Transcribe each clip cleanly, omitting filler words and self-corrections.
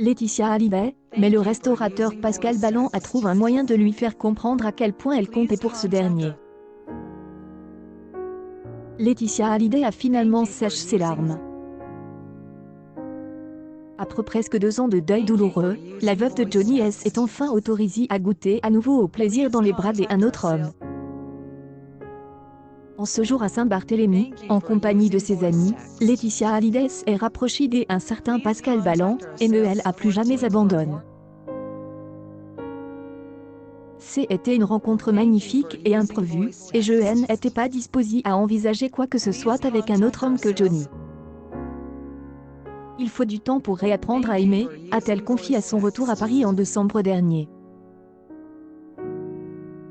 Laetitia Hallyday, mais le restaurateur Pascal Ballan a trouvé un moyen de lui faire comprendre à quel point elle comptait pour ce dernier. Laetitia Hallyday a finalement séché ses larmes. Après presque 2 ans de deuil douloureux, la veuve de Johnny S est enfin autorisée à goûter à nouveau au plaisir dans les bras d'un autre homme. En ce jour à Saint-Barthélemy, en compagnie de ses amis, Laetitia Hallyday est rapprochée d'un certain Pascal Ballan, et ne elle a plus jamais abandonne. C'était une rencontre magnifique et imprévue, et je n'étais pas disposée à envisager quoi que ce soit avec un autre homme que Johnny. Il faut du temps pour réapprendre à aimer, a-t-elle confié à son retour à Paris en décembre dernier.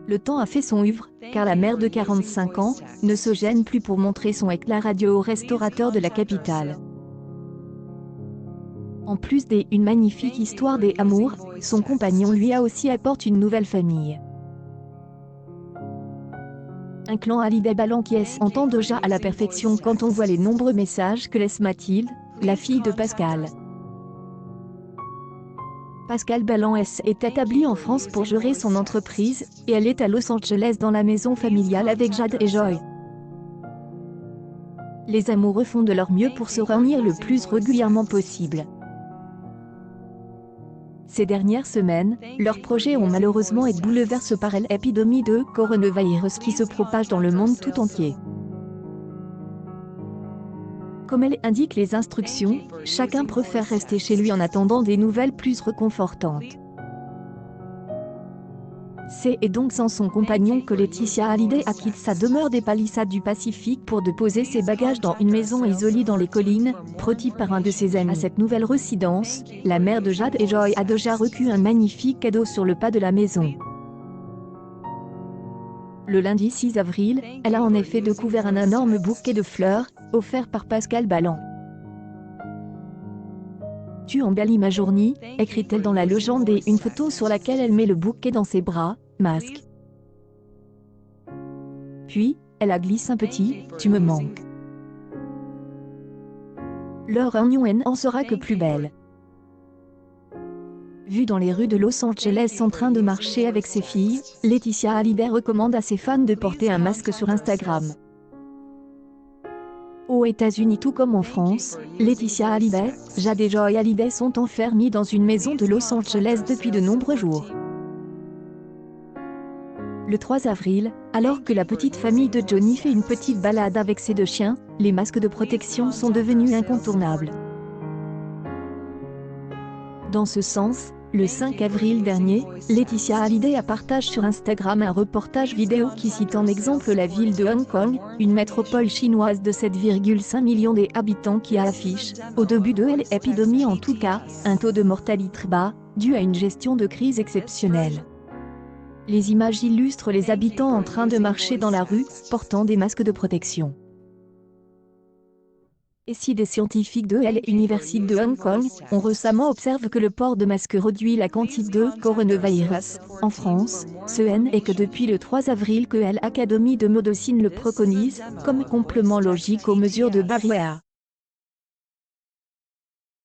Le temps a fait son œuvre, car la mère de 45 ans ne se gêne plus pour montrer son éclat radieux au restaurateur de la capitale. En plus d'une magnifique histoire d'amour, son compagnon lui a aussi apporté une nouvelle famille. Un clan Hallyday-Ballan qui s'entend déjà à la perfection quand on voit les nombreux messages que laisse Mathilde, la fille de Pascal. Pascal Ballan est établie en France pour gérer son entreprise, et elle est à Los Angeles dans la maison familiale avec Jade et Joy. Les amoureux font de leur mieux pour se réunir le plus régulièrement possible. Ces dernières semaines, leurs projets ont malheureusement été bouleversés par l'épidémie de coronavirus qui se propage dans le monde tout entier. Comme elle indique les instructions, chacun préfère rester chez lui en attendant des nouvelles plus réconfortantes. C'est donc sans son compagnon que Laetitia Hallyday a quitté sa demeure des Palissades du Pacifique pour déposer ses bagages dans une maison isolée dans les collines, protégée par un de ses amis. À cette nouvelle résidence, la mère de Jade et Joy a déjà reçu un magnifique cadeau sur le pas de la maison. Le lundi 6 avril, elle a en effet découvert un énorme bouquet de fleurs, offert par Pascal Ballan. Tu embellis ma journée, écrit-elle dans la légende et une photo sur laquelle elle met le bouquet dans ses bras, masque. Puis, elle a glissé un petit « tu me manques ». Leur union en sera que plus belle. Vue dans les rues de Los Angeles en train de marcher avec ses filles, Laetitia Hallyday recommande à ses fans de porter un masque sur Instagram. Aux États-Unis tout comme en France, Laetitia Hallyday, Jade et Joy Hallyday sont enfermées dans une maison de Los Angeles depuis de nombreux jours. Le 3 avril, alors que la petite famille de Johnny fait une petite balade avec ses 2 chiens, les masques de protection sont devenus incontournables. Dans ce sens, le 5 avril dernier, Laetitia Hallyday a partagé sur Instagram un reportage vidéo qui cite en exemple la ville de Hong Kong, une métropole chinoise de 7,5 millions d'habitants qui affiche, au début de l'épidémie en tout cas, un taux de mortalité bas, dû à une gestion de crise exceptionnelle. Les images illustrent les habitants en train de marcher dans la rue, portant des masques de protection. Et si des scientifiques de l'Université de Hong Kong ont récemment observé que le port de masque réduit la quantité de coronavirus en France, ce est que depuis le 3 avril que l'Académie de médecine le préconise, comme complément logique aux mesures de barrière.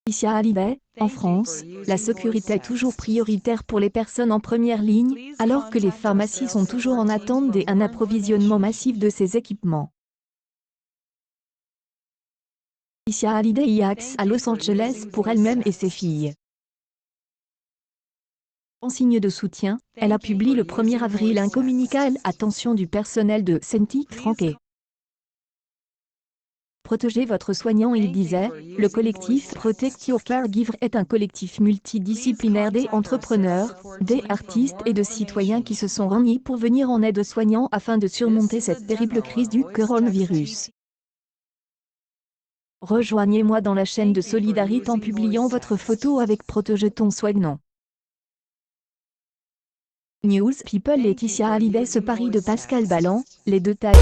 Laetitia Hallyday, en France, la sécurité est toujours prioritaire pour les personnes en première ligne, alors que les pharmacies sont toujours en attente d'un approvisionnement massif de ces équipements. Laetitia Hallyday y axe à Los Angeles pour elle-même et ses filles. En signe de soutien, elle a publié le 1er avril un communiqué à l'attention du personnel de Santé Franquet. Protégez votre soignant, il disait. Le collectif Protect Your Caregiver est un collectif multidisciplinaire d'entrepreneurs, d'artistes et de citoyens qui se sont réunis pour venir en aide aux soignants afin de surmonter cette terrible crise du coronavirus. Rejoignez-moi dans la chaîne de solidarité en publiant votre photo avec Protège ton soignant. News People Laetitia Hallyday se parie de Pascal Ballan, les détails.